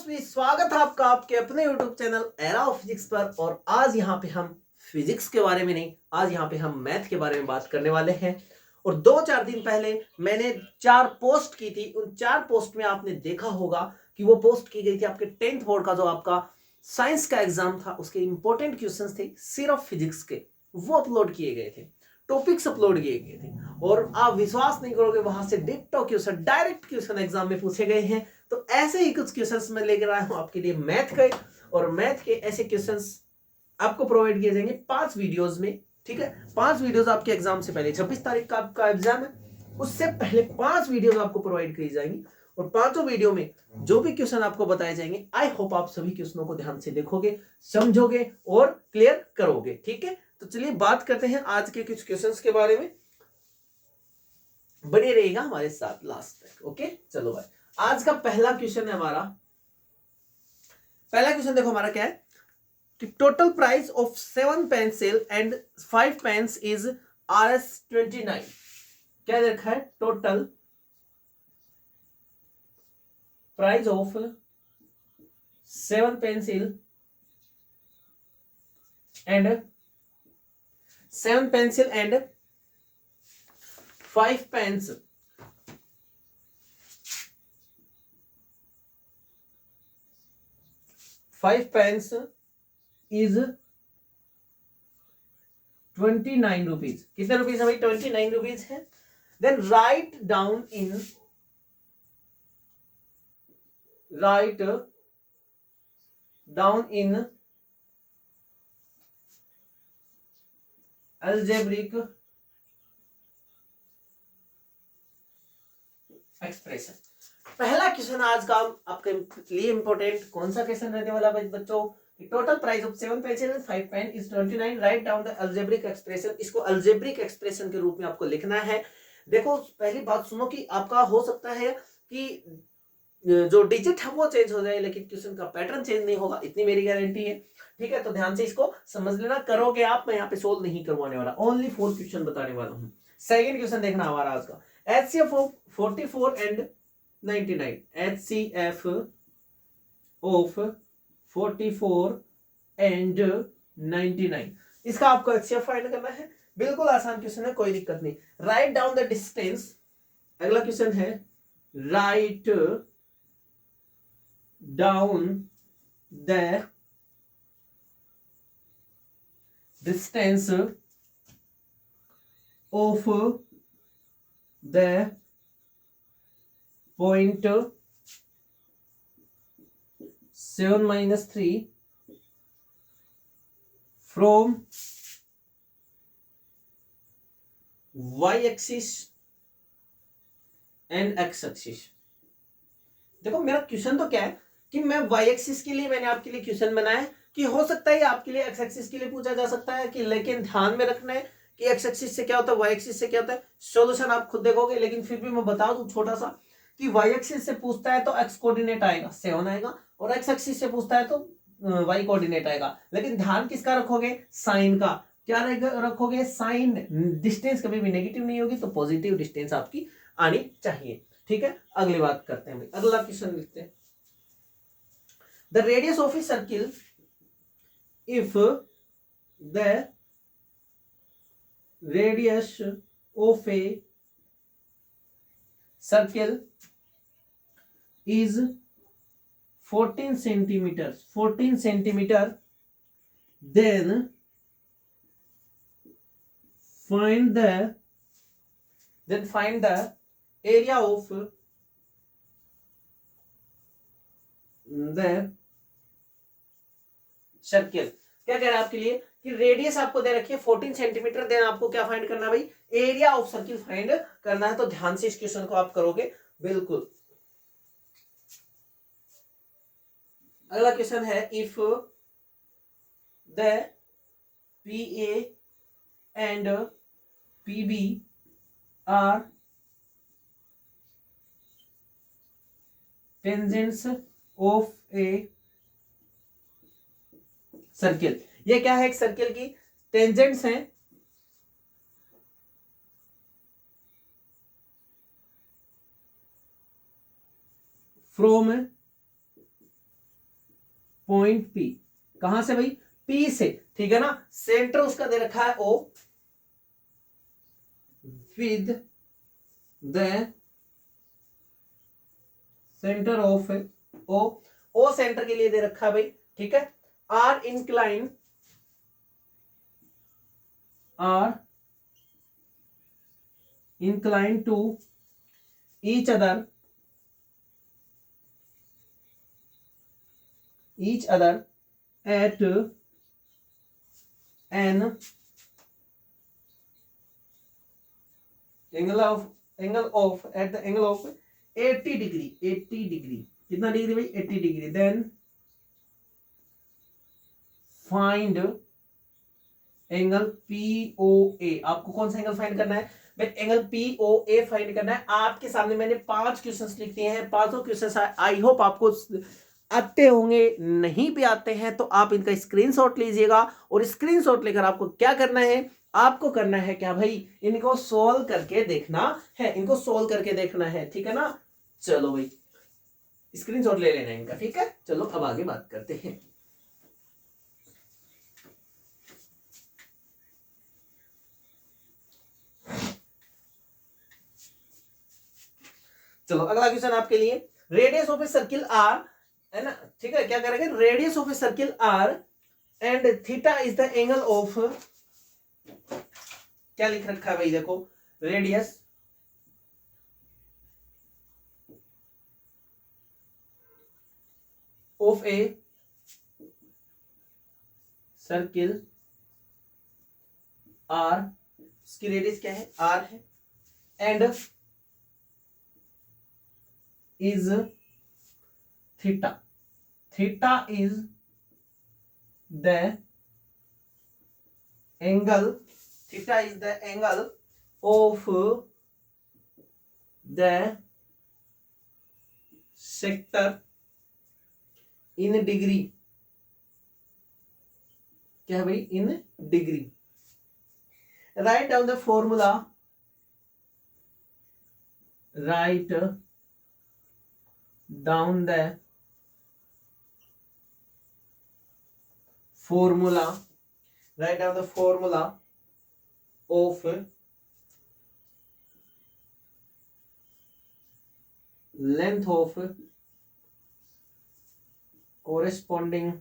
भी स्वागत है आपका आपके अपने YouTube channel era of physics पर। और आज यहाँ पे हम फिजिक्स के बारे में नहीं, आज यहाँ पे हम मैथ के बारे में बात करने वाले हैं। और 2-4 दिन पहले मैंने 4 पोस्ट की थी। उन 4 पोस्ट में आपने देखा होगा कि वो पोस्ट की गई थी आपके 10th बोर्ड का जो आपका साइंस का एग्जाम था, उसके इंपॉर्टेंट क्वेश्चंस थे सिर्फ फिजिक्स के, वो अपलोड किए गए थे, टॉपिक्स अपलोड किए गए थे। और आप विश्वास नहीं करोगे, वहां से ditto question, direct question exam में पूछे गए हैं। तो ऐसे ही कुछ क्वेश्चंस मैं लेकर आया हूं आपके लिए मैथ के, और मैथ के ऐसे क्वेश्चंस आपको प्रोवाइड किए जाएंगे 5 वीडियोस में। ठीक है, 5 वीडियोस आपके एग्जाम से पहले, 26 तारीख का आपका एग्जाम है, उससे पहले 5 वीडियोस आपको प्रोवाइड की जाएंगी। और 5 वीडियो में जो भी क्वेश्चन आपको बताए जाएंगे, आई होप आप सभी क्वेश्चनों को ध्यान से देखोगे, समझोगे और क्लियर करोगे। ठीक है, तो चलिए बात करते हैं आज के कुछ क्वेश्चंस के बारे में। बने रहेगा हमारे साथ लास्ट तक। ओके, चलो भाई, आज का पहला क्वेश्चन है हमारा। पहला क्वेश्चन देखो हमारा क्या है कि total price of 7 pencil and 5 pens is Rs29। क्या दे रखा है? Total price of 7 pencil and 5 pens is 29 rupees. कितने रुपीज है भाई? 29 रुपीज है। Then write down in algebraic expression. पहला क्वेश्चन आज का आपके लिए इंपॉर्टेंट कौन सा क्वेश्चन रहने वाला है बच्चों? Total price of 7 pencil and 5 pen is 29। Write down the algebraic expression. इसको अलजेब्रिक एक्सप्रेशन के रूप में आपको लिखना है। देखो, पहली बात सुनो कि आपका हो सकता है कि जो डिजिट है वो चेंज हो जाए, लेकिन क्वेश्चन का पैटर्न चेंज नहीं होगा, इतनी मेरी गारंटी है। ठीक है, तो ध्यान से इसको समझ लेना। करोगे आप, मैं यहाँ पे सोल्व नहीं करवाने वाला, ओनली 4 क्वेश्चन बताने वाला हूँ। सेकंड क्वेश्चन देखना हमारा आज का, HCF of 44 and 99। HCF of 44 and 99, इसका आपको HCF फाइंड करना है। बिल्कुल आसान क्वेश्चन है, कोई दिक्कत नहीं। Right down the distance. अगला क्वेश्चन है right down the distance of the point 7-3 from y axis and x axis. देखो, मेरा क्वेश्चन तो क्या है कि मैं y एक्सिस के लिए मैंने आपके लिए क्वेश्चन बनाया है कि हो सकता है आपके लिए x एक्सिस के लिए पूछा जा सकता है कि, लेकिन ध्यान में रखना है कि x एक्सिस से क्या होता है, y एक्सिस से क्या होता है। सॉल्यूशन आप खुद देखोगे, लेकिन फिर भी मैं बता दूं छोटा सा कि y एक्सिस से पूछता है तो x कोऑर्डिनेट आएगा 7 आएगा, और x एक्सिस से पूछता है तो y कोऑर्डिनेट आएगा। लेकिन ध्यान किसका रखोगे? साइन का। क्या रखोगे? साइन। डिस्टेंस कभी भी नेगेटिव नहीं होगी, तो पॉजिटिव डिस्टेंस आपकी आनी चाहिए। ठीक है, अगली बात करते हैं। अगला क्वेश्चन लिखते हैं। The radius of a circle, if the radius of a circle is 14 centimeter, then find the area of the circle. क्या कह रहा है आपके लिए कि रेडियस आपको दे रखी है 14 सेंटीमीटर, देन आपको क्या फाइंड करना है भाई? एरिया ऑफ सर्किल फाइंड करना है। तो ध्यान से इस क्वेश्चन को आप करोगे बिल्कुल। अगला क्वेश्चन है, if the PA and PB are tangents of a circle. ये क्या है? एक सर्किल की टेंजेंट्स हैं फ्रॉम पॉइंट P, कहां से भाई? P से, ठीक है ना। सेंटर उसका दे रखा है O, with the centre of O centre के लिए दे रखा है भाई, ठीक है। Are incline to each other at an angle of 80 degree, कितना डिग्री भाई? 80 degree. Then find angle POA। आपको कौन सा एंगल फाइंड करना है भाई? एंगल POA फाइंड करना है। आपके सामने मैंने 5 क्वेश्चंस लिख दिए हैं, पांचों क्वेश्चंस आई होप आपको आते होंगे, नहीं भी आते हैं तो आप इनका स्क्रीनशॉट लीजिएगा, और स्क्रीनशॉट लेकर आपको क्या करना है? आपको करना है क्या भाई? इनको सोल्व करके देखना है, इनको सोल्व करके देखना है, ठीक है ना। चलो भाई स्क्रीनशॉट ले लेना है इनका, ठीक है। चलो अब आगे बात करते हैं। चलो अगला क्वेश्चन आपके लिए, radius of a circle r, है ना, ठीक है। क्या करेंगे? Radius of a circle r and theta is the angle of, क्या लिख रखा है भाई? देखो, radius of a circle r, इसकी रेडियस क्या है? आर है, and is theta is the angle of the sector in degree। क्या है भाई? in degree। write down the formula, write down the formula of length of corresponding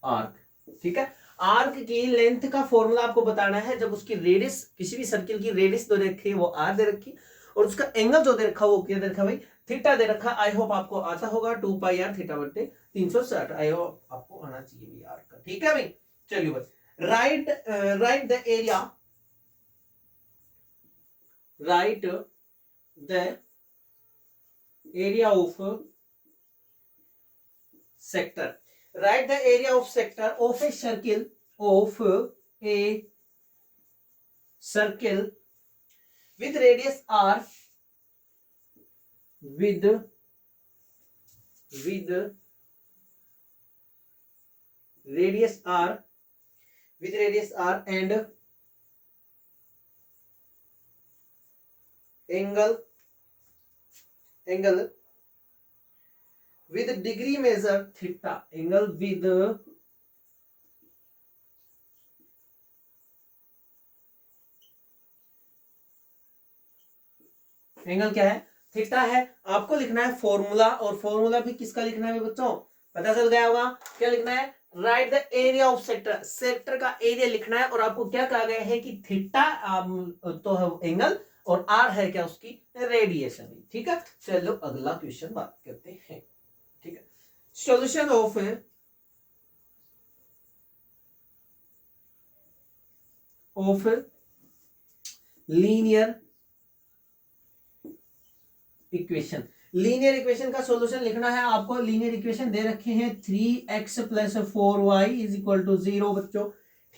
arc, ठीक है। Arc की लेंथ का फॉर्मूला आपको बताना है जब उसकी रेडियस, किसी भी सर्किल की रेडियस दे रखी है वो आर दे रखी, और उसका एंगल जो दे रखा वो क्या दे रखा भाई? थीटा दे रखा। आई होप आपको आता होगा 2 पाई आर थीटा बटे 360। आई होप आपको आना चाहिए भी आर का, ठीक है भाई। चलिए बस right the area, right the area of sector, right the area of sector of a circle with radius r, with radius r and angle with degree measure theta, angle with angle क्या है? Theta है। आपको लिखना है formula, और formula भी किसका लिखना है बच्चों? पता चल गया होगा। क्या लिखना है? Right the area of sector, sector का एरिया लिखना है, और आपको क्या कहा गया है कि थीटा तो है एंगल, और आर है क्या? उसकी रेडिएशन, ठीक है। चलो अगला क्वेश्चन बात करते हैं, ठीक है। Solution of linear equation, linear equation का सॉल्यूशन लिखना है आपको। लीनियर इक्वेशन दे रखे हैं 3x + 4y = 0 बच्चों,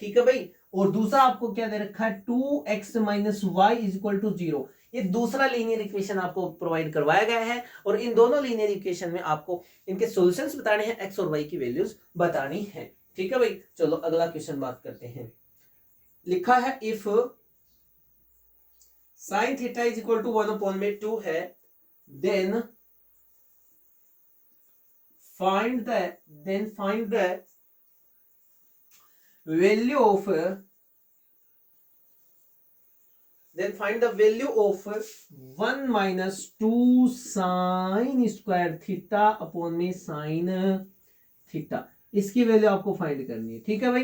ठीक है भाई। और दूसरा आपको क्या दे रखा है? 2x - y = 0। ये दूसरा लीनियर इक्वेशन आपको प्रोवाइड करवाया गया है, और इन दोनों लीनियर इक्वेशन में आपको इनके सॉल्यूशंस बताने हैं, x और y की वैल्यूज बतानी है, ठीक है भाई। चलो अगला क्वेश्चन बात करते हैं। लिखा है इफ sin θ = 1/2 है, then find the value of 1 minus 2 sin square theta upon में साइन थीटा। इसकी वैल्यू आपको फाइंड करनी है। ठीक है भाई,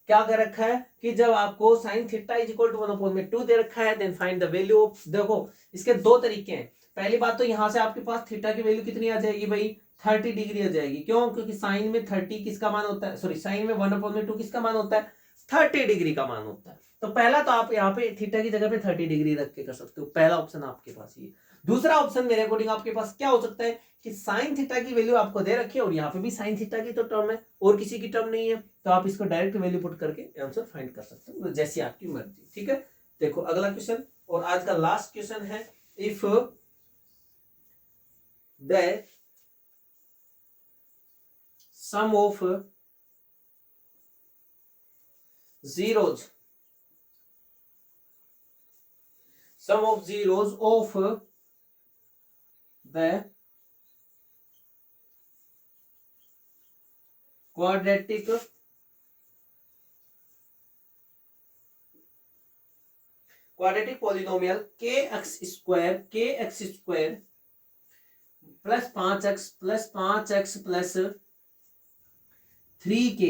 क्या कर रखा है कि जब आपको sine theta is equal to 1 upon में 2 दे रखा है, then find the value of, देखो इसके दो तरीके हैं। पहली बात तो यहां से आपके पास थीटा की वैल्यू कितनी आ जाएगी भाई, 30 डिग्री आ जाएगी। क्यों? क्योंकि साइन में 30 किसका मान होता है, सॉरी साइन में 1 अपॉन में 2 किसका मान होता है, 30 डिग्री का मान होता है। तो पहला तो आप यहाँ पे थीटा की जगह पे 30 डिग्री रख के कर सकते हो, पहला ऑप्शन आपके पास ये। दूसरा ऑप्शन मेरे अकॉर्डिंग आपके पास क्या हो सकता है कि साइन थीटा की वैल्यू आपको दे रखी है और यहाँ पे भी साइन थीटा की तो टर्म है और किसी की टर्म नहीं है, तो आप इसको डायरेक्ट वैल्यू पुट करके आंसर फाइंड कर सकते हो, जैसी आपकी मर्जी। ठीक है, देखो अगला क्वेश्चन और आज का लास्ट क्वेश्चन है, if the sum of zeros of the quadratic polynomial kx square plus 5x plus 3k,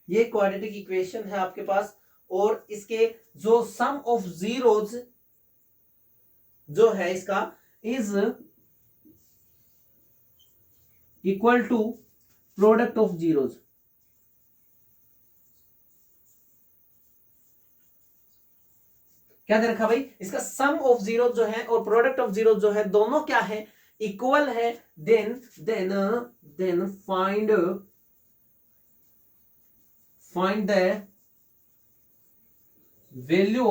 ये क्वाड्रेटिक इक्वेशन है आपके पास, और इसके जो सम ऑफ जीरोज जो है इसका is equal to product of zeros. क्या दे रखा भाई, इसका सम ऑफ जीरो जो है और प्रोडक्ट ऑफ जीरो जो है दोनों क्या है, इक्वल है। Then find the value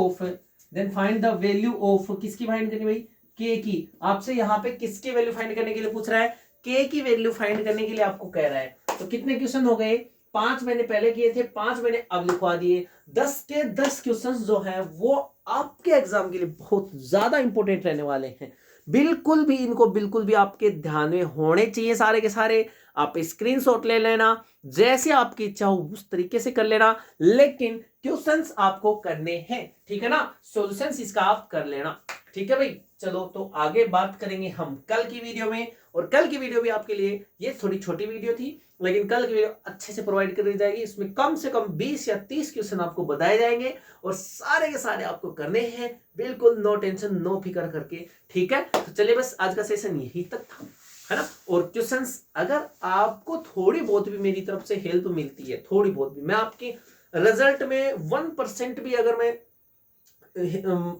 of किसकी फाइंड करनी भाई, के की। आपसे यहां पे किसकी वैल्यू फाइंड करने के लिए पूछ रहा है, के की वैल्यू फाइंड करने के लिए आपको कह रहा है। तो कितने क्वेश्चन हो गए, 5 मैंने पहले किए थे, 5 मैंने अब लिखवा दिए। 10 के 10 क्वेश्चन जो है वो आपके एग्जाम के लिए बहुत ज्यादा इंपॉर्टेंट रहने वाले हैं। बिल्कुल भी आपके ध्यान में होने चाहिए सारे के सारे। आप स्क्रीनशॉट ले लेना, जैसे आपकी इच्छा हो उस तरीके से कर लेना, लेकिन क्वेश्चंस आपको करने हैं। ठीक है ना, सॉल्यूशंस इसका आप कर लेना। ठीक है भाई, चलो तो आगे बात करेंगे हम कल की वीडियो में। और कल की वीडियो भी आपके लिए, ये थोड़ी छोटी वीडियो थी लेकिन कल की वीडियो अच्छे से प्रोवाइड कर दी जाएगी। इसमें कम से कम 20 या 30 क्वेश्चन आपको बताए जाएंगे और सारे के सारे आपको करने हैं, बिल्कुल नो टेंशन नो फिकर करके। ठीक है, तो चलिए बस आज का सेशन यही तक था, है ना। और क्वेश्चंस अगर आपको थोड़ी बहुत भी मेरी तरफ से हेल्प मिलती है, थोड़ी बहुत भी, मैं आपके रिजल्ट में 1% भी अगर मैं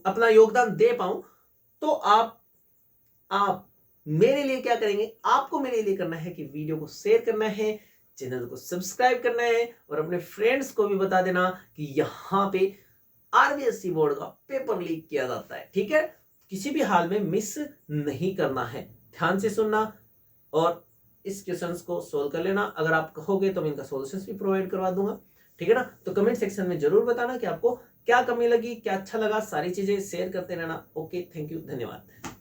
अपना योगदान दे पाऊं, तो आप मेरे लिए क्या करेंगे, आपको मेरे लिए करना है कि वीडियो को शेयर करना है, चैनल को सब्सक्राइब करना है और अपने फ्रेंड्स को भी बता देना कि यहाँ पे आरबीएससी बोर्ड का पेपर लीक किया जाता है। ठीक है, किसी भी हाल में मिस नहीं करना है, ध्यान से सुनना और इस क्वेश्चंस को सोल्व कर लेना। अगर आप कहोगे तो मैं इनका सॉल्यूशंस भी प्रोवाइड करवा दूंगा। ठीक है ना, तो कमेंट सेक्शन में जरूर बताना कि आपको क्या कमी लगी, क्या अच्छा लगा, सारी चीजें शेयर करते रहना। ओके, थैंक यू, धन्यवाद।